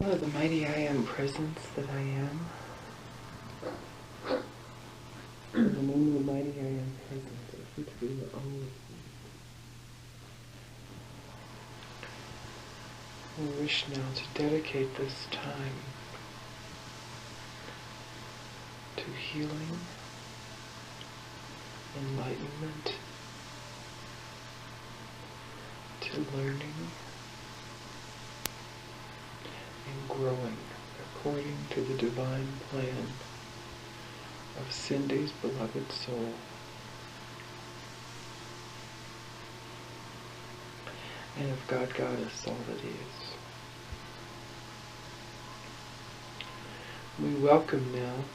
Oh, the mighty I am presence that I am. In the name of the mighty I am presence, I seek to be your own. I wish now to dedicate this time to healing, enlightenment, to learning and growing according to the divine plan of Cindy's beloved soul. And of God Goddess, all that is. We welcome now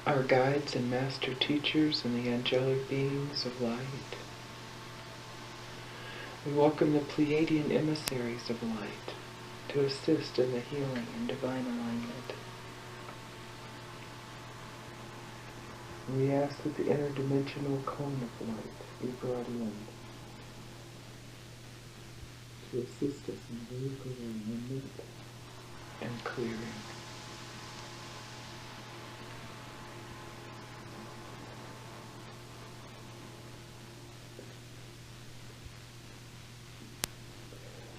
our guides and master teachers and the angelic beings of light. We welcome the Pleiadian emissaries of light to assist in the healing and divine alignment. We ask that the interdimensional cone of light be brought in to assist us in vehicle alignment and clearing.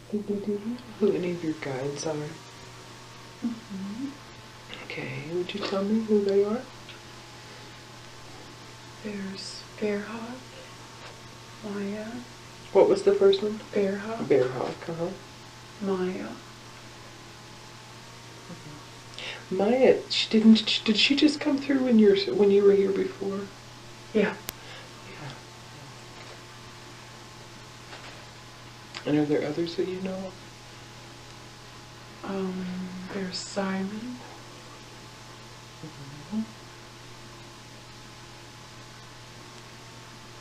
Cindy, do you know who any of your guides are? Mm-hmm. Okay, would you tell me who they are? There's Bearhawk, Maya. What was the first one? Bearhawk. Bearhawk, uh-huh. Maya. Maya, did she just come through when you were here before? Yeah. Yeah. And are there others that you know of? There's Simon. Mm-hmm.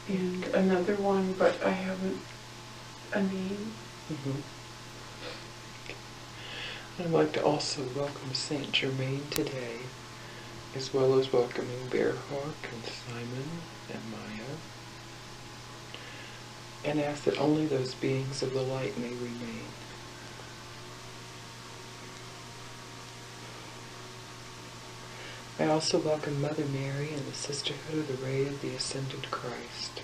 And another one, but I haven't a name. Mm-hmm. I'd like to also welcome Saint Germain today, as well as welcoming Bearhawk and Simon and Maya, and ask that only those beings of the light may remain. I also welcome Mother Mary and the Sisterhood of the Ray of the Ascended Christ.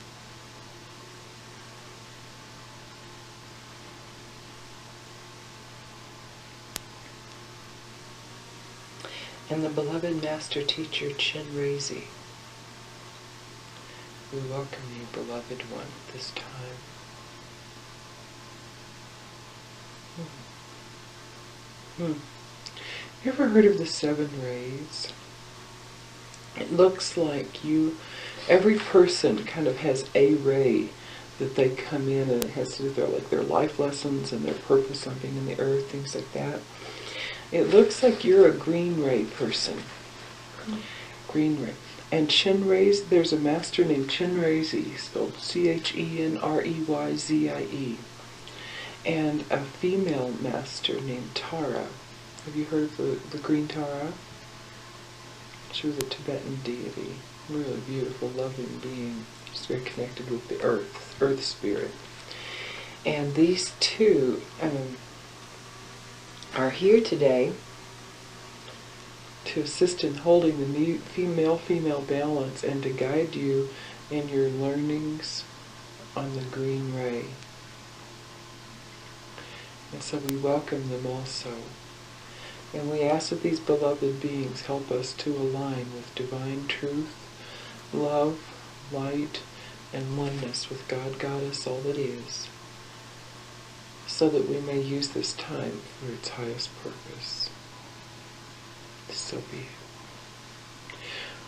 And the beloved Master Teacher Chin Razi. We welcome you, beloved one, this time. You ever heard of the 7 rays? It looks like every person kind of has a ray that they come in, and it has to do with their life lessons and their purpose on being in the earth, things like that. It looks like you're a green ray person. Green ray. And Chin Razi, there's a master named Chin Razi, spelled Chenreyzie, and a female master named Tara. Have you heard of the green Tara? She was a Tibetan deity, really beautiful, loving being. She's very connected with the earth spirit. And these two are here today to assist in holding the female-female balance and to guide you in your learnings on the green ray. And so we welcome them also. And we ask that these beloved beings help us to align with divine truth, love, light, and oneness with God, Goddess, all that is, so that we may use this time for its highest purpose. So be it.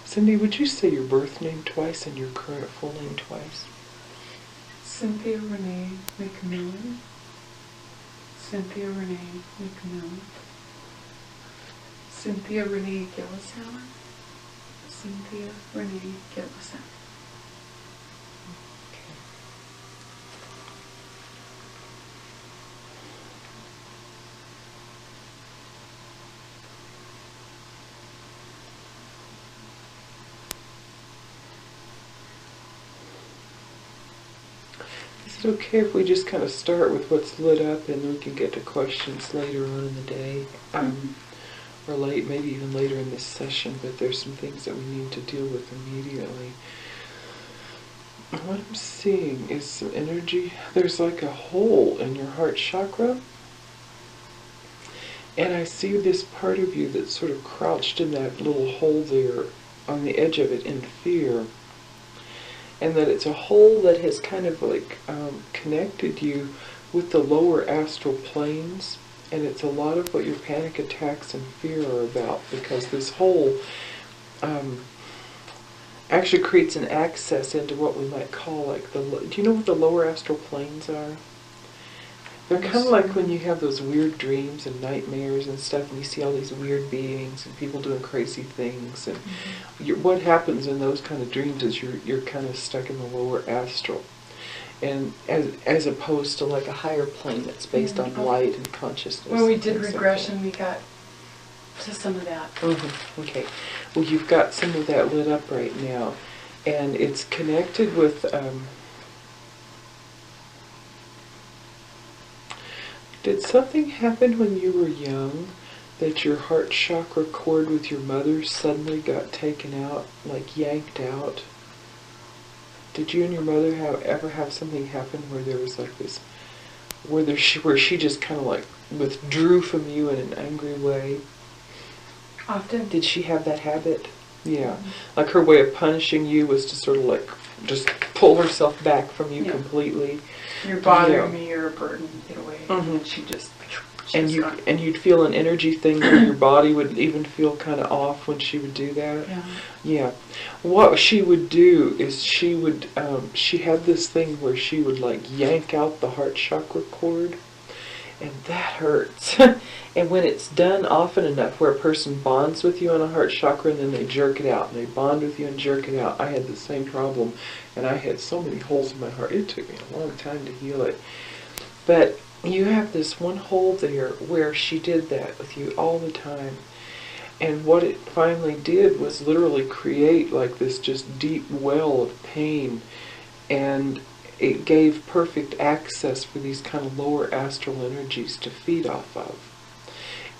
Cindy, would you say your birth name twice and your current full name twice? Cynthia Renee McMillan. Cynthia Renee McMillan. Cynthia Renee Gillisauer. Cynthia Renee Gillisauer. This Is it okay if we just kind of start with what's lit up and we can get to questions later on in the day? Or late, maybe even later in this session, but there's some things that we need to deal with immediately. What I'm seeing is some energy. There's like a hole in your heart chakra. And I see this part of you that's sort of crouched in that little hole there on the edge of it in fear. And that it's a hole that has kind of like connected you with the lower astral planes. And it's a lot of what your panic attacks and fear are about, because this hole actually creates an access into what we might call like do you know what the lower astral planes are? They're kind of like when you have those weird dreams and nightmares and stuff, and you see all these weird beings and people doing crazy things. And what happens in those kind of dreams is you're kind of stuck in the lower astral. And as opposed to like a higher plane that's based on light and consciousness. When we did regression, we got to some of that. Okay. Well, you've got some of that lit up right now. And it's connected with... did something happen when you were young that your heart chakra cord with your mother suddenly got taken out, like yanked out? Did you and your mother ever have something happen where there was like this, where she just kind of like withdrew from you in an angry way? Often. Did she have that habit? Yeah. Like her way of punishing you was to sort of like just pull herself back from you completely. You're bothering me, you're a burden, get away. And she just... And you'd feel an energy thing where your body would even feel kind of off when she would do that. Yeah. What she would do is she had this thing where she would like yank out the heart chakra cord, and that hurts. And when it's done often enough where a person bonds with you on a heart chakra and then they jerk it out, and they bond with you and jerk it out. I had the same problem, and I had so many holes in my heart. It took me a long time to heal it. But you have this one hole there where she did that with you all the time. And what it finally did was literally create like this just deep well of pain. And it gave perfect access for these kind of lower astral energies to feed off of.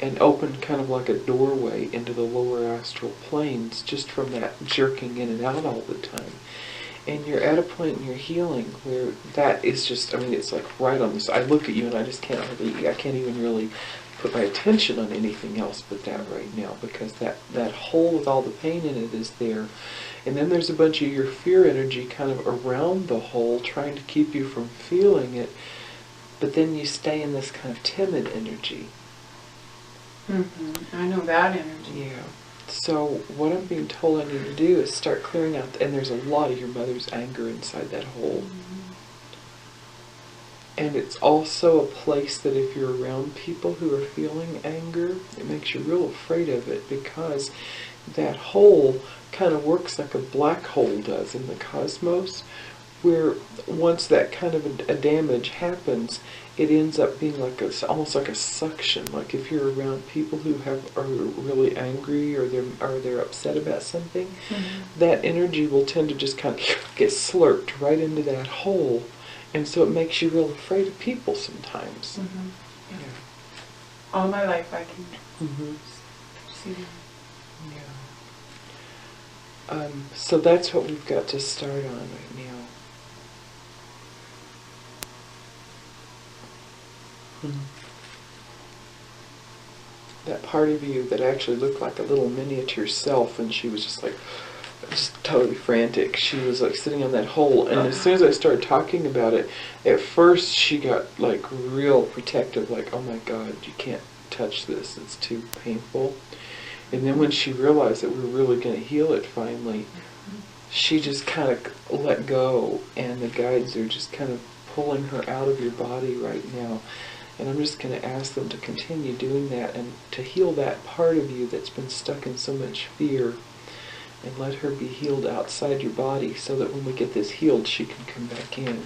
And opened kind of like a doorway into the lower astral planes just from that jerking in and out all the time. And you're at a point in your healing where that is just, I mean, it's like right on this. I look at you and I just can't even really put my attention on anything else but that right now, because that hole with all the pain in it is there. And then there's a bunch of your fear energy kind of around the hole trying to keep you from feeling it. But then you stay in this kind of timid energy. I know that energy. Yeah. So what I'm being told I need to do is start clearing out, and there's a lot of your mother's anger inside that hole. And it's also a place that if you're around people who are feeling anger, it makes you real afraid of it, because that hole kind of works like a black hole does in the cosmos, where once that kind of a damage happens, it ends up being like almost like a suction. Like if you're around people who are really angry or they're upset about something, that energy will tend to just kind of get slurped right into that hole, and so it makes you real afraid of people sometimes. Yeah. All my life I can see that. Yeah. So that's what we've got to start on right now. That part of you that actually looked like a little miniature self, and she was just totally frantic. She was like sitting on that hole, and as soon as I started talking about it, at first she got like real protective, like, oh my God, you can't touch this, it's too painful. And then when she realized that we were really going to heal it finally, she just kind of let go, and the guides are just kind of pulling her out of your body right now. And I'm just going to ask them to continue doing that and to heal that part of you that's been stuck in so much fear, and let her be healed outside your body so that when we get this healed, she can come back in.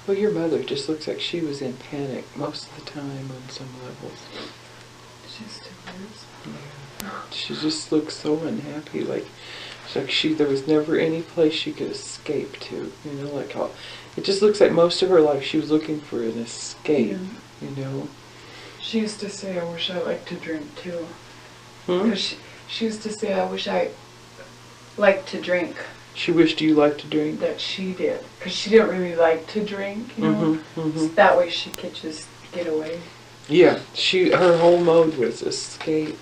Well, your mother just looks like she was in panic most of the time on some levels. She still is. Yeah. She just looks so unhappy. Like there was never any place she could escape to. You know, like how it just looks like most of her life she was looking for an escape. Yeah. You know. She used to say, "I wish I liked to drink too." Hmm? Because she used to say, "I wish I liked to drink." She wished you liked to drink. That she did, because she didn't really like to drink. You know, So that way she could just get away. Yeah, her whole mode was escape.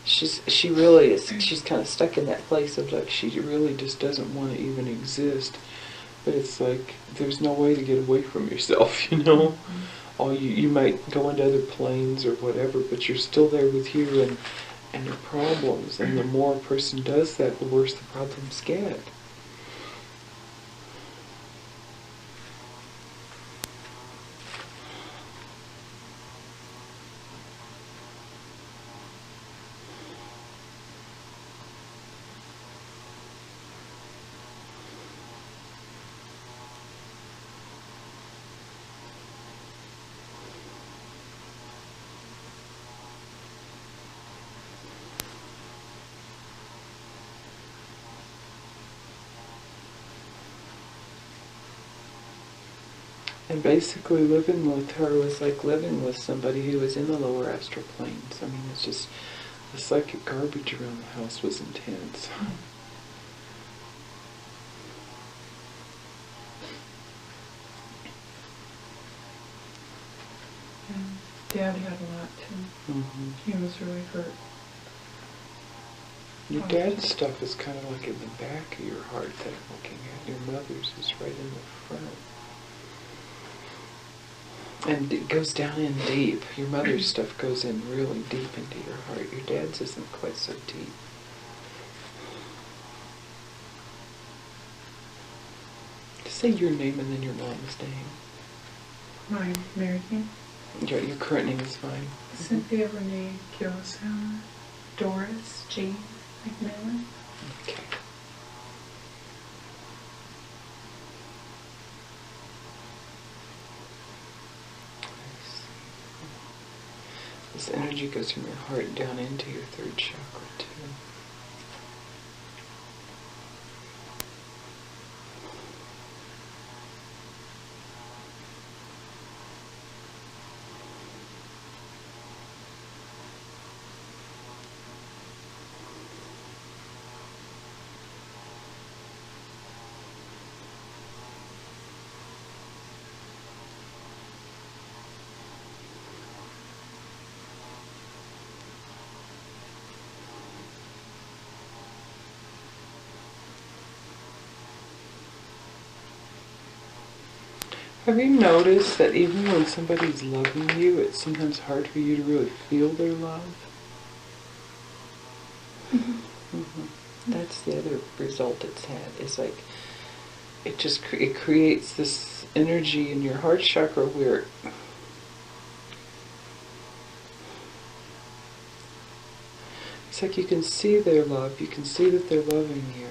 She really is. She's kind of stuck in that place of like she really just doesn't want to even exist. But it's like there's no way to get away from yourself, you know. Or you might go into other planes or whatever, but you're still there with you and your problems. And the more a person does that, the worse the problems get. And basically living with her was like living with somebody who was in the lower astral planes. I mean, it's just the psychic garbage around the house was intense. And Dad had a lot too. He was really hurt. Your dad's stuff is kind of like in the back of your heart that I'm looking at. Your mother's is right in the front. And it goes down in deep. Your mother's stuff goes in really deep into your heart. Your dad's isn't quite so deep. Just say your name and then your mom's name. My married name? Your current name is fine. Cynthia Renee Gilsham, Doris Jean McMillan. Okay. This energy goes from your heart down into your third chakra too. Have you noticed that even when somebody's loving you, it's sometimes hard for you to really feel their love? That's the other result it's had. It's like it creates this energy in your heart chakra where it's like you can see their love, you can see that they're loving you,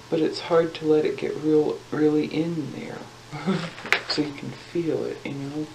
but it's hard to let it get really in there. So you can feel it, you know?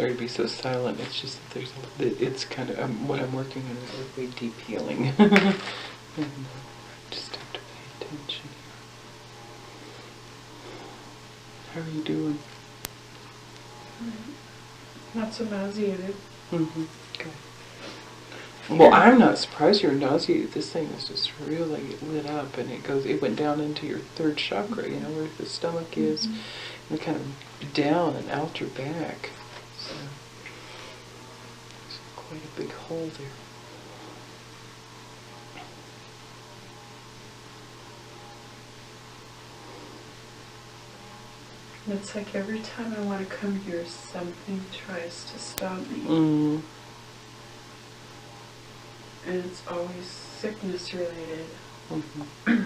sorry to be so silent. It's just that it's kind of, what I'm working on is like way deep healing. And just have to pay attention. How are you doing? Not so nauseated. Mm-hmm. Okay. Well, I'm not surprised you're nauseated. This thing is just really lit up, and it went down into your third chakra, you know, where the stomach is, and kind of down and out your back. So there's quite a big hole there. It's like every time I want to come here, something tries to stop me. Mm. And it's always sickness related. Mm-hmm.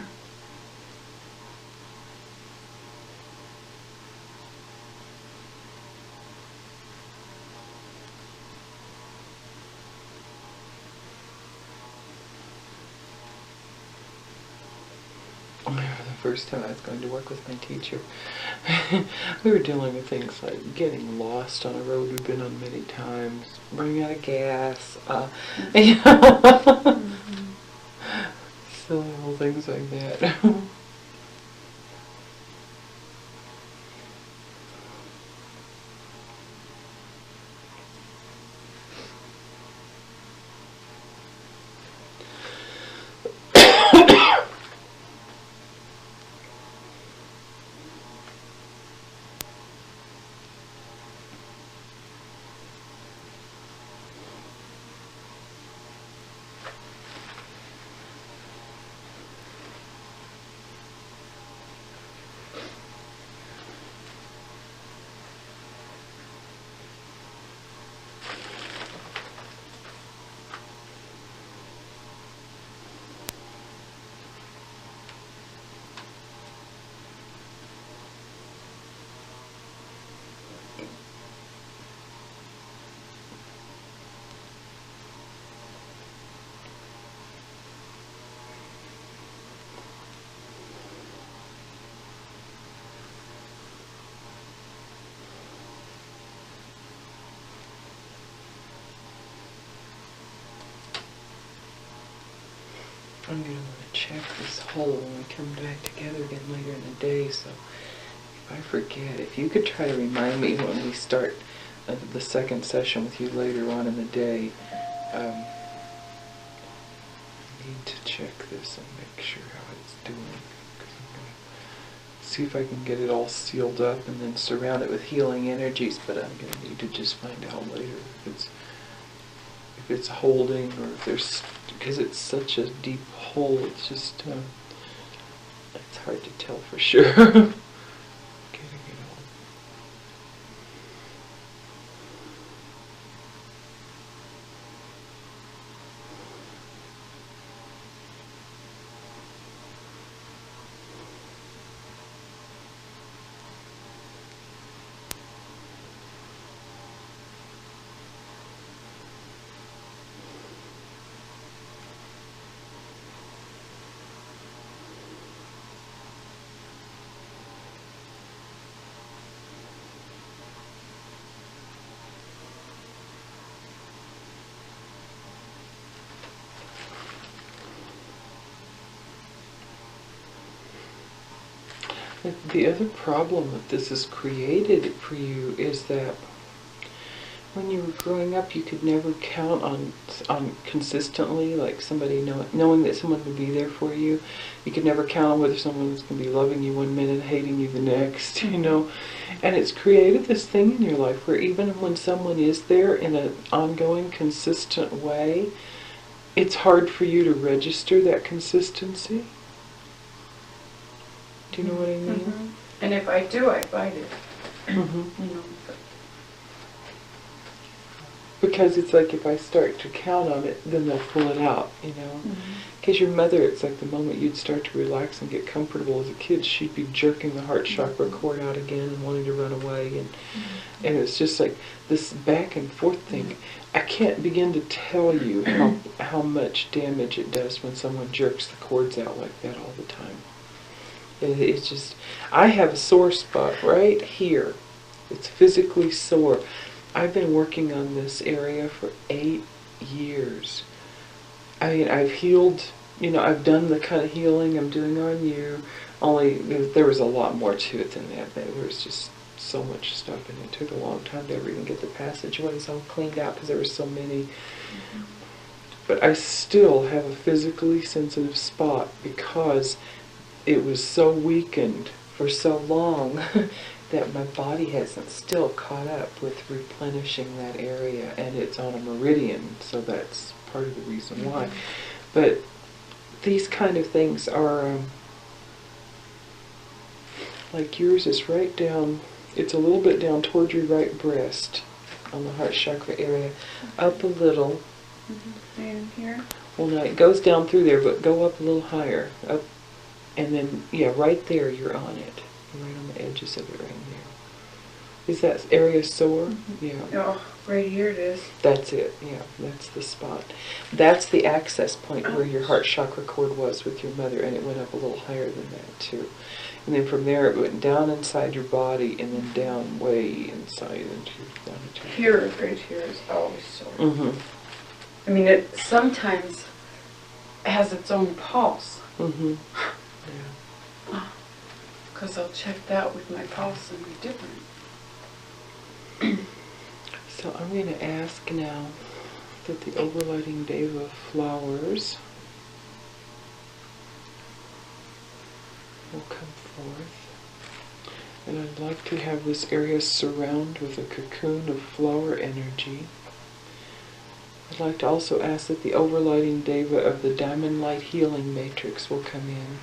The first time I was going to work with my teacher, we were dealing with things like getting lost on a road we've been on many times, running out of gas, silly little things like that. I'm going to want to check this hole when we come back together again later in the day, so if I forget, if you could try to remind me when we start the second session with you later on in the day. I need to check this and make sure how it's doing, because I'm going to see if I can get it all sealed up and then surround it with healing energies, but I'm going to need to just find out later if it's holding, or if there's, because it's such a deep hole, it's just, it's hard to tell for sure. Getting it all. The other problem that this has created for you is that when you were growing up, you could never count on consistently, like somebody knowing that someone would be there for you. You could never count on whether someone was going to be loving you one minute, hating you the next, you know. And it's created this thing in your life where even when someone is there in an ongoing, consistent way, it's hard for you to register that consistency. Do you know what I mean? Mm-hmm. And if I do, I fight it. Mm-hmm. You know. Because it's like if I start to count on it, then they'll pull it out, you know. Because your mother, it's like the moment you'd start to relax and get comfortable as a kid, she'd be jerking the heart chakra cord out again and wanting to run away. And it's just like this back and forth thing. I can't begin to tell you how much damage it does when someone jerks the cords out like that all the time. It's just, I have a sore spot right here. It's physically sore. I've been working on this area for 8 years. I mean, I've healed, I've done the kind of healing I'm doing on you, only there was a lot more to it than that. There was just so much stuff, and it took a long time to ever even get the passageways all cleaned out because there were so many. But I still have a physically sensitive spot because it was so weakened for so long that my body hasn't still caught up with replenishing that area, and it's on a meridian, so that's part of the reason why. But these kind of things are like yours is right down, it's a little bit down toward your right breast on the heart chakra area, up a little. And here? Well, no, it goes down through there, but go up a little higher, up, and then, yeah, right there you're on it, right on the edges of it right there. Is that area sore? Yeah. Oh, right here it is. That's it, yeah, that's the spot. That's the access point where your heart chakra cord was with your mother, and it went up a little higher than that too. And then from there it went down inside your body and then down way inside down into here, right here is always sore. I mean, it sometimes has its own pulse. Yeah. Because I'll check that with my pulse and be different. So I'm going to ask now that the overlighting Deva flowers will come forth. And I'd like to have this area surround with a cocoon of flower energy. I'd like to also ask that the overlighting Deva of the Diamond Light Healing Matrix will come in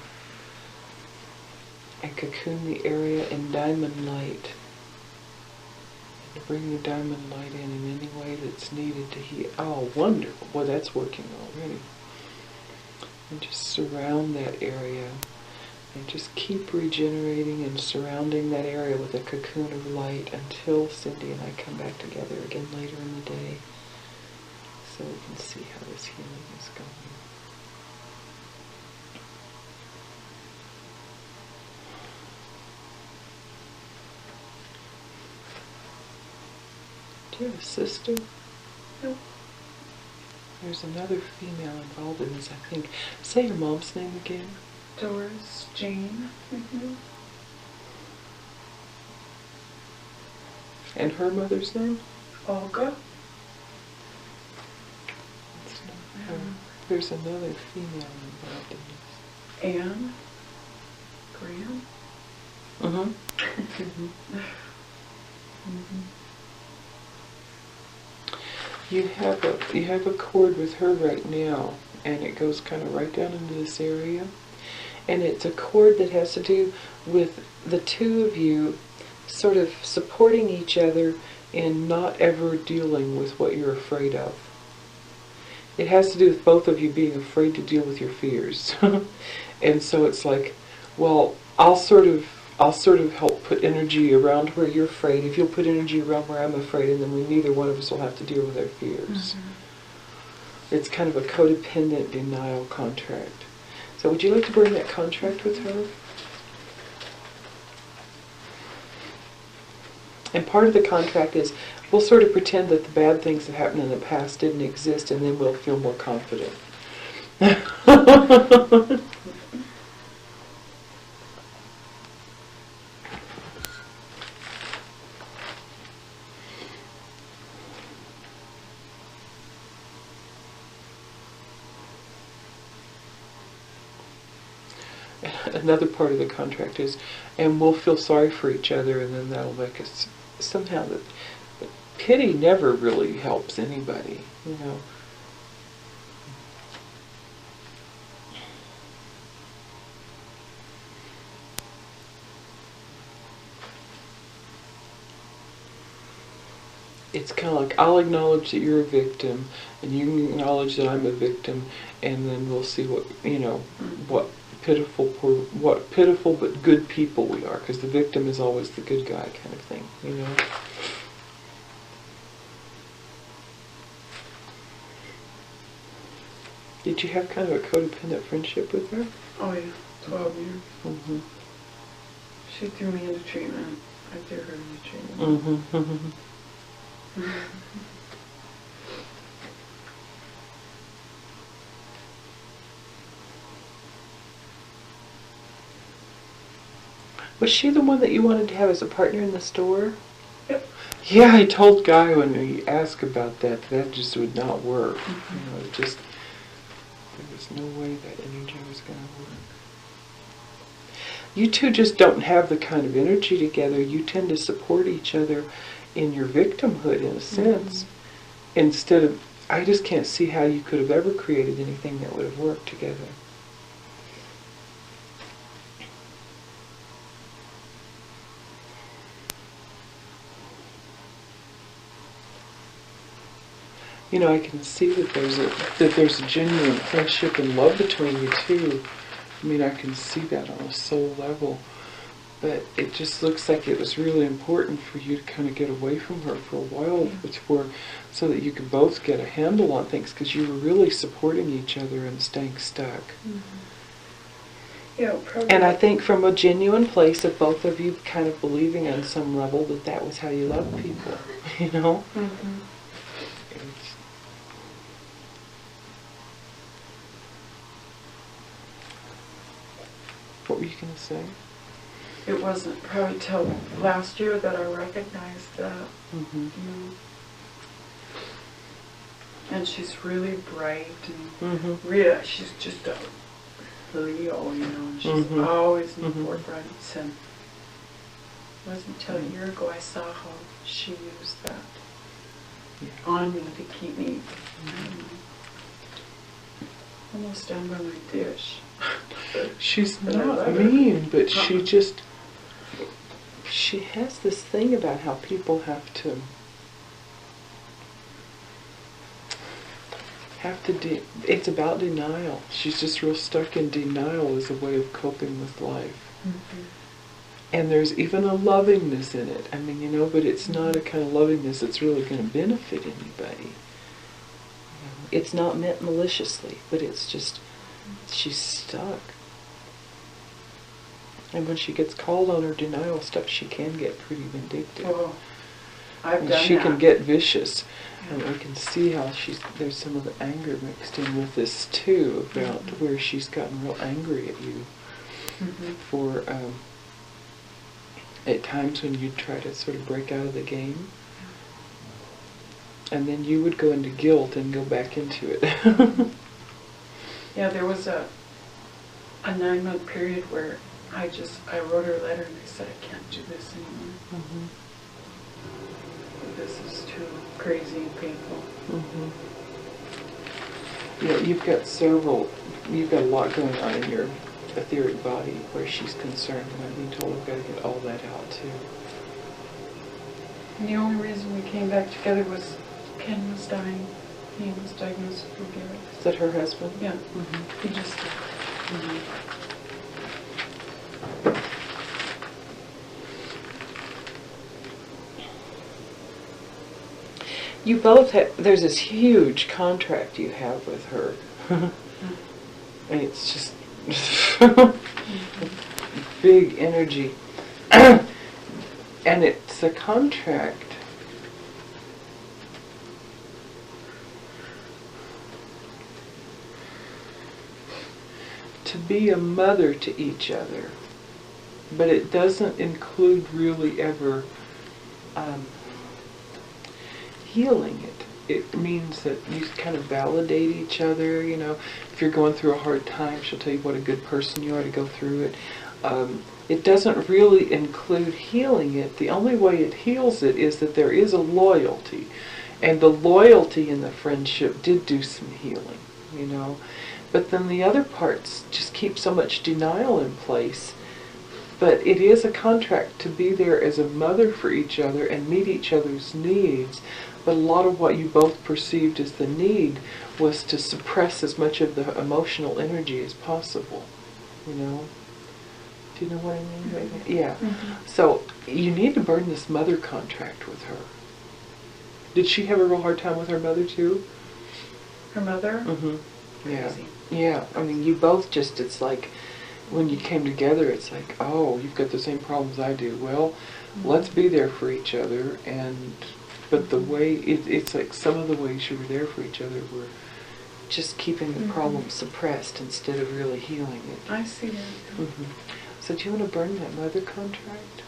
and cocoon the area in diamond light. And bring the diamond light in any way that's needed to heal. Oh, wonderful. Boy, that's working already. And just surround that area. And just keep regenerating and surrounding that area with a cocoon of light until Cindy and I come back together again later in the day, so we can see how this healing is going. Do you have a sister? No. There's another female involved in this, I think. Say your mom's name again. Doris Jane McMillan. And her mother's name? Olga. That's not her. There's another female involved in this. Anne Graham. You have a cord with her right now, and it goes kind of right down into this area. And it's a cord that has to do with the two of you sort of supporting each other in not ever dealing with what you're afraid of. It has to do with both of you being afraid to deal with your fears. And so it's like, well, I'll sort of help put energy around where you're afraid, if you'll put energy around where I'm afraid, and then neither one of us will have to deal with our fears. It's kind of a codependent denial contract. So would you like to bring that contract with her? And part of the contract is we'll sort of pretend that the bad things that happened in the past didn't exist, and then we'll feel more confident. Another part of the contract is, and we'll feel sorry for each other, and then that'll make us somehow that pity never really helps anybody, you know. It's kind of like, I'll acknowledge that you're a victim, and you can acknowledge that I'm a victim, and then we'll see what, you know, what pitiful but good people we are, because the victim is always the good guy kind of thing, you know. Did you have kind of a codependent friendship with her? Oh yeah, 12 years. She threw me into treatment. I threw her into treatment. Was she the one that you wanted to have as a partner in the store? Yep. Yeah, I told Guy when he asked about that, that just would not work. You know, it just, there was no way that energy was going to work. You two just don't have the kind of energy together. You tend to support each other in your victimhood, in a sense. Instead of, I just can't see how you could have ever created anything that would have worked together. You know, I can see that there's a genuine friendship and love between you two. I mean, I can see that on a soul level. But it just looks like it was really important for you to kind of get away from her for a while before, so that you could both get a handle on things, because you were really supporting each other and staying stuck. Yeah, probably. And I think from a genuine place of both of you kind of believing on some level that that was how you love people, you know? What were you going to say? It wasn't probably till last year that I recognized that. And she's really bright and really, she's just a Leo, you know, and she's always in the forefront. And it wasn't until a year ago I saw how she used that on me to keep me almost done with my dish. She's not mean, but she just, she has this thing about how people have to it's about denial. She's just real stuck in denial as a way of coping with life. And there's even a lovingness in it. I mean, you know, but it's not a kind of lovingness that's really going to benefit anybody. It's not meant maliciously, but it's just, she's stuck. And when she gets called on her denial stuff, she can get pretty vindictive. Oh, I've done she that. can get vicious. And I can see how there's some of the anger mixed in with this too, about where she's gotten real angry at you for at times when you'd try to sort of break out of the game. And then you would go into guilt and go back into it. Yeah, there was a 9-month period where I wrote her a letter and I said, I can't do this anymore. This is too crazy and painful. Yeah, you've got a lot going on in your etheric body where she's concerned, and I've been told I've got to get all that out too. And the only reason we came back together was Ken was dying. He was diagnosed with leukemia. Is that her husband? Yeah. He just died. You both have, there's this huge contract you have with her. And it's just big energy. And it's a contract to be a mother to each other. But it doesn't include really ever healing it. It means that you kind of validate each other, you know. If you're going through a hard time, she'll tell you what a good person you are to go through it. It doesn't really include healing it. The only way it heals it is that there is a loyalty. And the loyalty in the friendship did do some healing, you know. But then the other parts just keep so much denial in place. But it is a contract to be there as a mother for each other and meet each other's needs. But a lot of what you both perceived as the need was to suppress as much of the emotional energy as possible, you know? Do you know what I mean? Yeah. So you need to burn this mother contract with her. Did she have a real hard time with her mother too? Her mother? Yeah. Crazy. Yeah. I mean, you both just, it's like, when you came together, it's like, oh, you've got the same problems I do. Well, let's be there for each other and But the way, it's like some of the ways you were there for each other were just keeping the problem suppressed instead of really healing it. I see that. So do you want to burn that mother contract?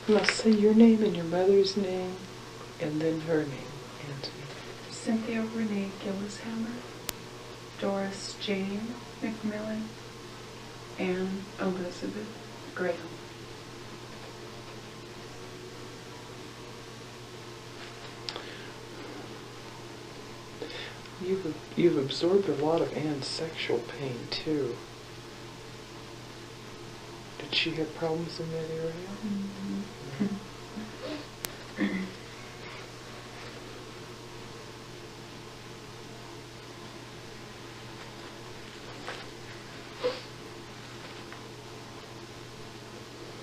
Now say your name and your mother's name, and then her name. Answer. Cynthia Renee Gillishammer, Doris Jane McMillan, Anne Elizabeth Graham. You've absorbed a lot of Anne's sexual pain too. Did she have problems in that area?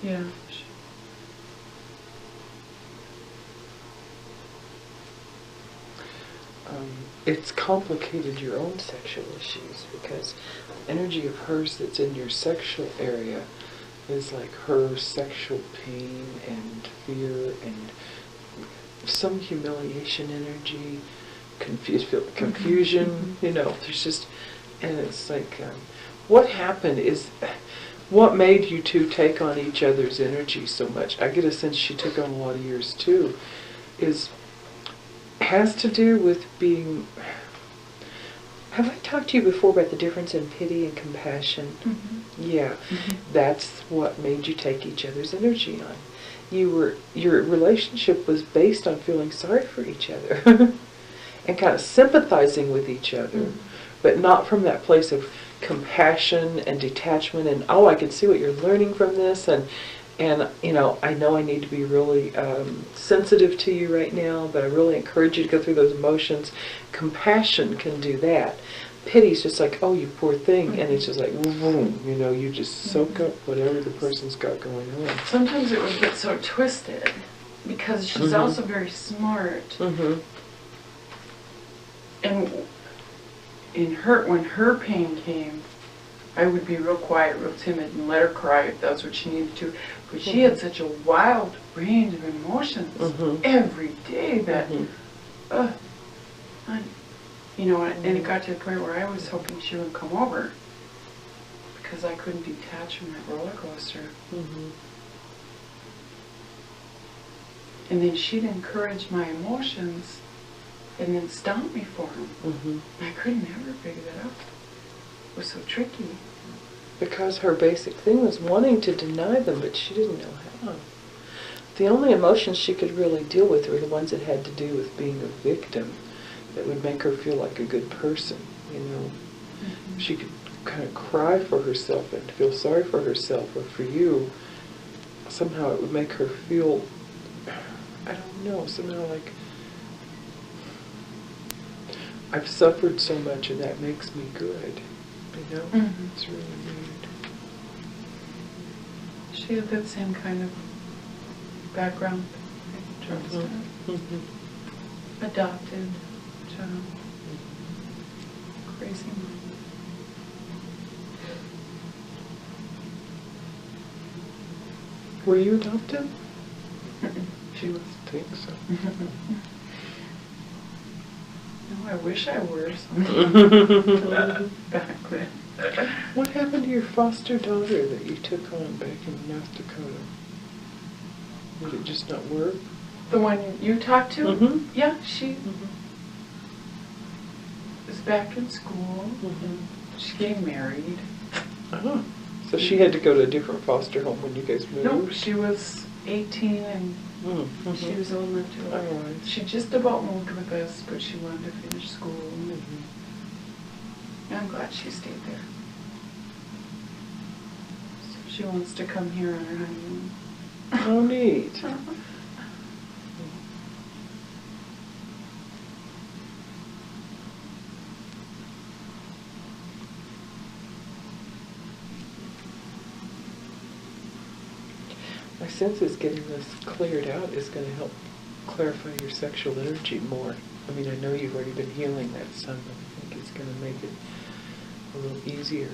Yeah. It's complicated your own sexual issues because energy of hers that's in your sexual area is like her sexual pain and fear and some humiliation energy, confusion, you know, there's just, and it's like, what happened is, what made you two take on each other's energy so much? I get a sense she took on a lot of yours too, has to do with being, have I talked to you before about the difference in pity and compassion? Yeah, that's what made you take each other's energy on. Your relationship was based on feeling sorry for each other and kind of sympathizing with each other, but not from that place of compassion and detachment and, oh, I can see what you're learning from this, and you know I need to be really sensitive to you right now, but I really encourage you to go through those emotions. Compassion can do that. Pity's just like, oh, you poor thing, and it's just like, boom, you know, you just soak up whatever the person's got going on. Sometimes it would get so twisted because she's also very smart. And when her pain came, I would be real quiet, real timid, and let her cry if that's what she needed to. But she had such a wild range of emotions every day that, you know, and it got to the point where I was hoping she would come over because I couldn't detach from that roller coaster. And then she'd encourage my emotions and then stomp me for them. I couldn't ever figure that out. It was so tricky. Because her basic thing was wanting to deny them, but she didn't know how. The only emotions she could really deal with were the ones that had to do with being a victim, that would make her feel like a good person, you know. She could kind of cry for herself and feel sorry for herself or for you. Somehow it would make her feel, I don't know, somehow like, I've suffered so much and that makes me good, you know? It's really weird. She had that same kind of background. Adopted child. Crazy. Were you adopted? She must think so. No, I wish I were back then. What happened to your foster daughter that you took on back in North Dakota? Did it just not work? The one you talked to? Mm-hmm. Yeah, she is back in school. And she's getting married. Uh-huh. So she had to go to a different foster home when you guys moved? No, she was 18 and she was old enough to. Right. She just about moved with us, but she wanted to finish school. Mm-hmm. And I'm glad she stayed there. So she wants to come here on her honeymoon. Oh, neat. My sense is getting this cleared out is going to help clarify your sexual energy more. I mean, I know you've already been healing that some, but I think it's going to make it a little easier.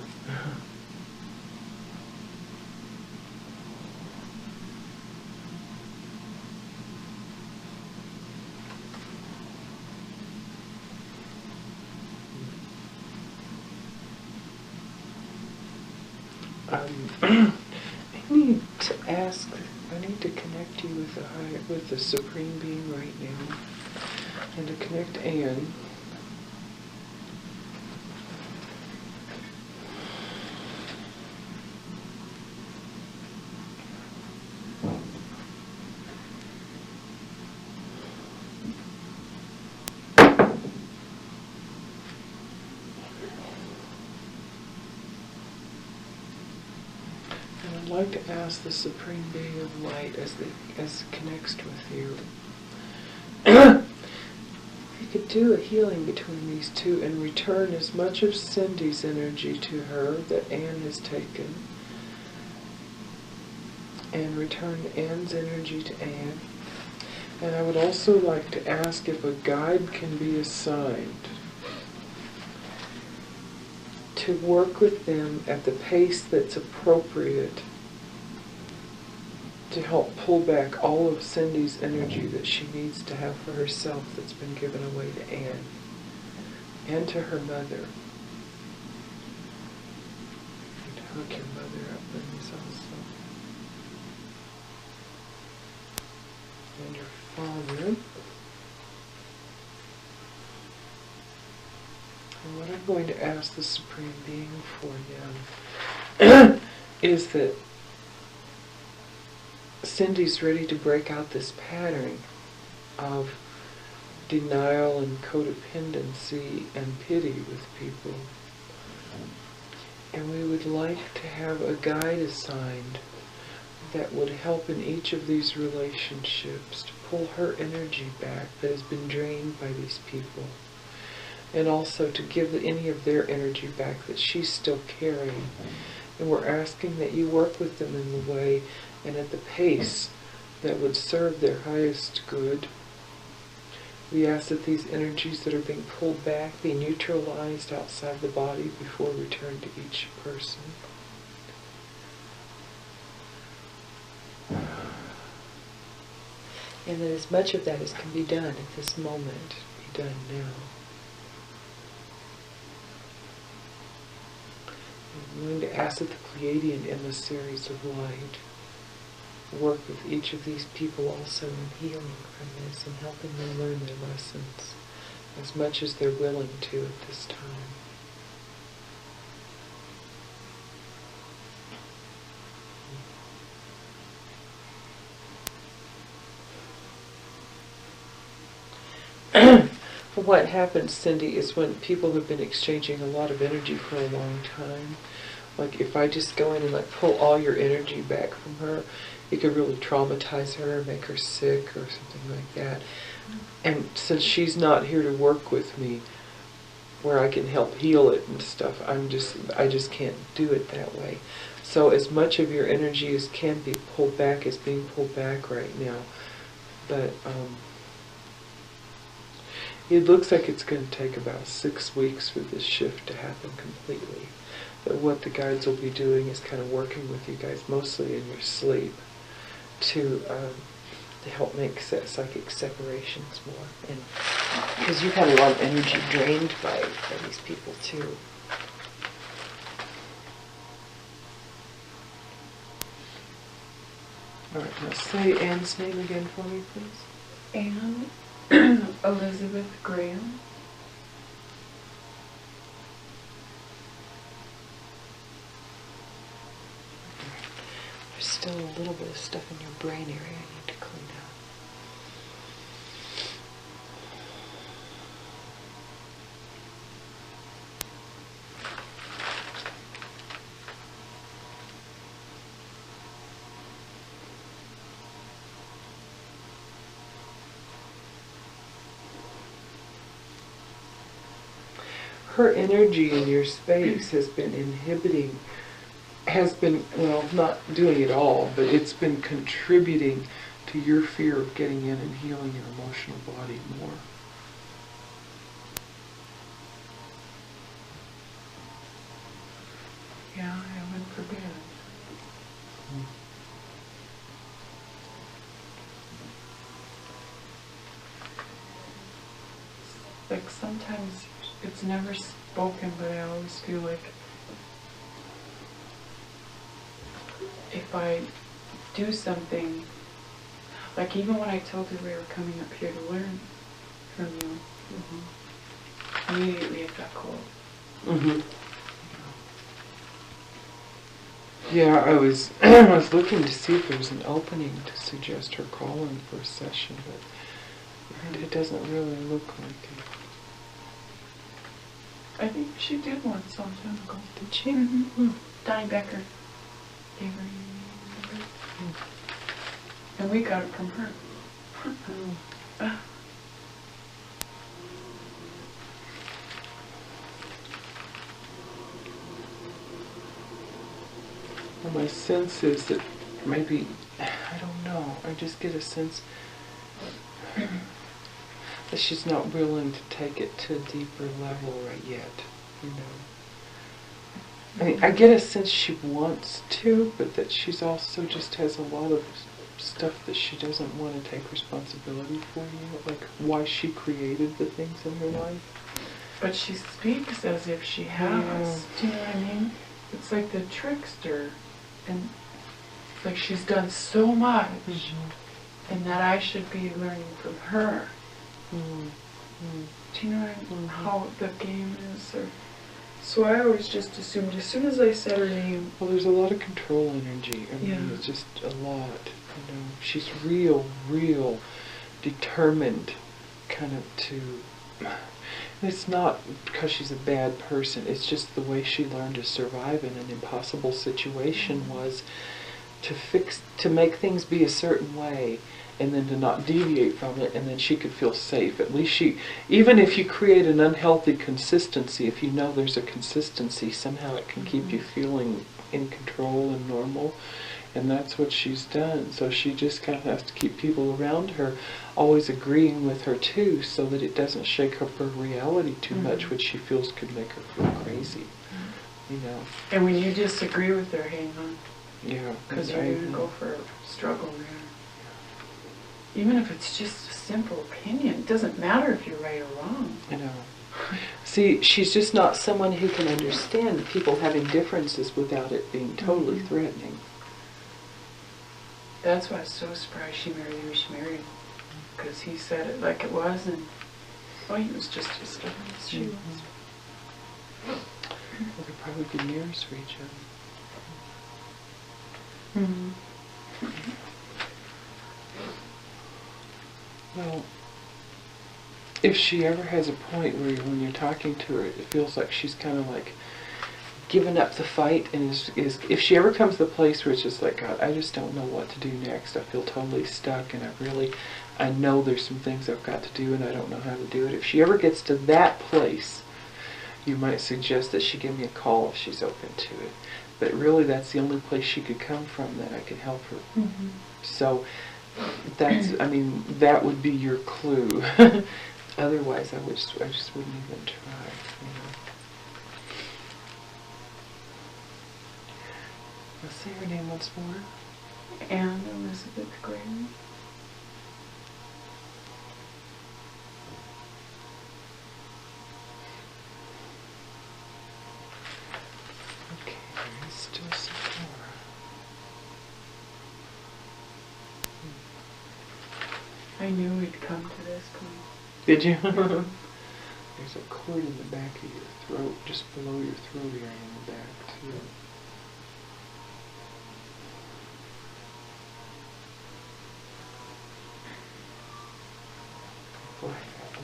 I need to ask, I need to connect you with the Supreme Being right now, and to connect Anne. I'd like to ask the Supreme Being of Light as it connects with you. If you could do a healing between these two and return as much of Cindy's energy to her that Anne has taken, and return Anne's energy to Anne. And I would also like to ask if a guide can be assigned to work with them at the pace that's appropriate to help pull back all of Cindy's energy that she needs to have for herself that's been given away to Anne and to her mother. And hook your mother up in this also. And your father. And what I'm going to ask the Supreme Being for now is that Cindy's ready to break out this pattern of denial and codependency and pity with people. And we would like to have a guide assigned that would help in each of these relationships to pull her energy back that has been drained by these people. And also to give any of their energy back that she's still carrying. And we're asking that you work with them in the way and at the pace that would serve their highest good. We ask that these energies that are being pulled back be neutralized outside the body before return to each person. And that as much of that as can be done at this moment be done now. I'm going to ask that the Pleiadian emissaries of light work with each of these people also in healing from this and helping them learn their lessons as much as they're willing to at this time. What happens, Cindy, is when people have been exchanging a lot of energy for a long time, like if I just go in and like pull all your energy back from her, it could really traumatize her, make her sick or something like that. And since she's not here to work with me, where I can help heal it and stuff, I just can't do it that way. So as much of your energy as can be pulled back is being pulled back right now. But it looks like it's going to take about 6 weeks for this shift to happen completely. But what the guides will be doing is kind of working with you guys, mostly in your sleep, to help make psychic separations more. And because you've had a lot of energy drained by these people too. All right, now say Anne's name again for me, please. And Elizabeth Graham. There's still a little bit of stuff in your brain area I need to clean out. Her energy in your space has been inhibiting, well, not doing it all, but it's been contributing to your fear of getting in and healing your emotional body more. Yeah, heaven forbid. Like sometimes it's never spoken, but I always feel like if I do something, like even when I told her we were coming up here to learn from you, immediately it got cold. Yeah, I was I was looking to see if there was an opening to suggest her calling for a session, but it doesn't really look like it. I think she did one some time ago. Did she? Donnie Becker gave her your name. And we got it from her. Well, my sense is that maybe, I don't know, I just get a sense that she's not willing to take it to a deeper level right yet, you know. I mean, I get a sense she wants to, but that she's also just has a lot of stuff that she doesn't want to take responsibility for, you know, like why she created the things in her life. But she speaks as if she has. Do you know what I mean? It's like the trickster. And it's like she's done so much, and that I should be learning from her. Do you know how the game is? So I always just assumed, as soon as I said her name... Well, there's a lot of control energy. I mean, it's just a lot. You know, she's real determined, kind of to... It's not because she's a bad person, it's just the way she learned to survive in an impossible situation was to make things be a certain way and then to not deviate from it, and then she could feel safe. At least even if you create an unhealthy consistency, if you know there's a consistency, somehow it can keep you feeling in control and normal. And that's what she's done. So she just kind of has to keep people around her always agreeing with her too, so that it doesn't shake up her reality too much, which she feels could make her feel crazy. You know. And when you disagree with her, hang on. Yeah. Because you're going to go for a struggle there. Even if it's just a simple opinion, it doesn't matter if you're right or wrong. I know. See, she's just not someone who can understand people having differences without it being totally threatening. That's why I was so surprised she married who she married. Because he said it like it was, and he was just as stubborn as she was. Well, they're probably good mirrors for each other. Well, if she ever has a point where when you're talking to her, it feels like she's kind of like given up the fight, and is if she ever comes to the place where it's just like, God, I just don't know what to do next. I feel totally stuck, and I know there's some things I've got to do, and I don't know how to do it. If she ever gets to that place, you might suggest that she give me a call if she's open to it. But really, that's the only place she could come from that I can help her. So that would be your clue. Otherwise, I just wouldn't even try. You know. Let's say her name once more. And Elizabeth Graham. Okay, still Sephora. I knew we'd come to this point. Did you? There's a cord in the back of your throat, just below your throat area in the back, too. Boy,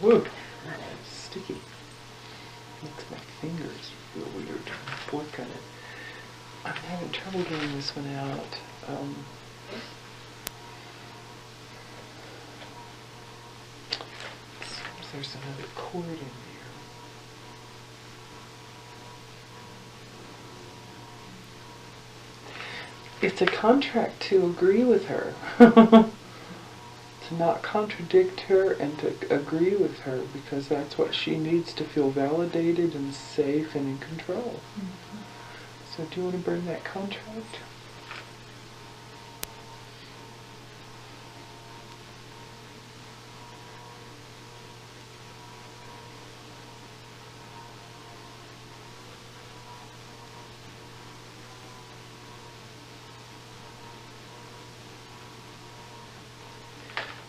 whoa, that's sticky. Makes my fingers feel weird. Fork on it. I'm having trouble getting this one out. Seems there's another cord in there. It's a contract to agree with her. To not contradict her and to agree with her, because that's what she needs to feel validated and safe and in control. Mm-hmm. So do you want to burn that contract?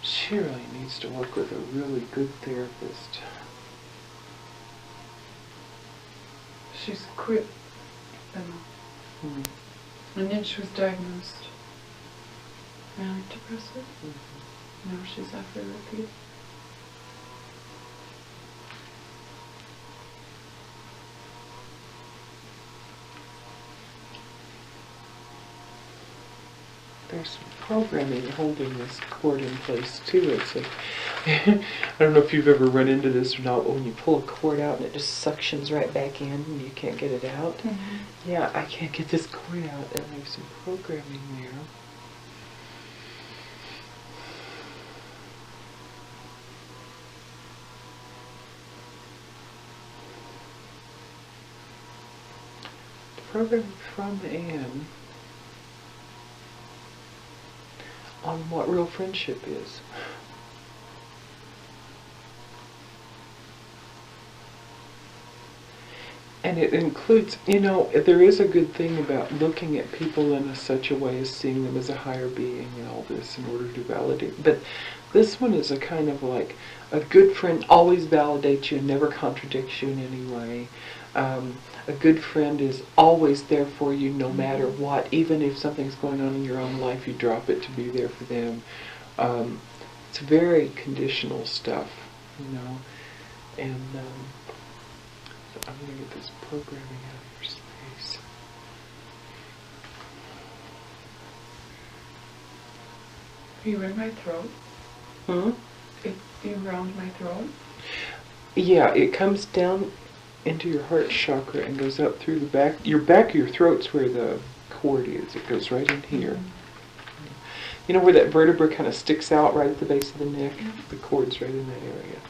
She really needs to work with a really good therapist. She's quit. And then she was diagnosed manic depressive. Now she's after repeat. There's some programming holding this cord in place too. It's like, I don't know if you've ever run into this or not, but when you pull a cord out and it just suctions right back in and you can't get it out. Mm-hmm. Yeah, I can't get this cord out, and there's some programming there. Programming from Anne on what real friendship is. And it includes, you know, there is a good thing about looking at people in such a way as seeing them as a higher being and all this in order to validate. But this one is a kind of like a good friend always validates you and never contradicts you in any way. A good friend is always there for you no matter what. Even if something's going on in your own life, you drop it to be there for them. It's very conditional stuff, you know. And so I'm going to get this programming out of your space. Are you in my throat? Hmm? You around my throat? Yeah, it comes down into your heart chakra and goes up through the back. Your back of your throat's where the cord is. It goes right in here. Mm-hmm. You know where that vertebra kind of sticks out right at the base of the neck? The cord's right in that area.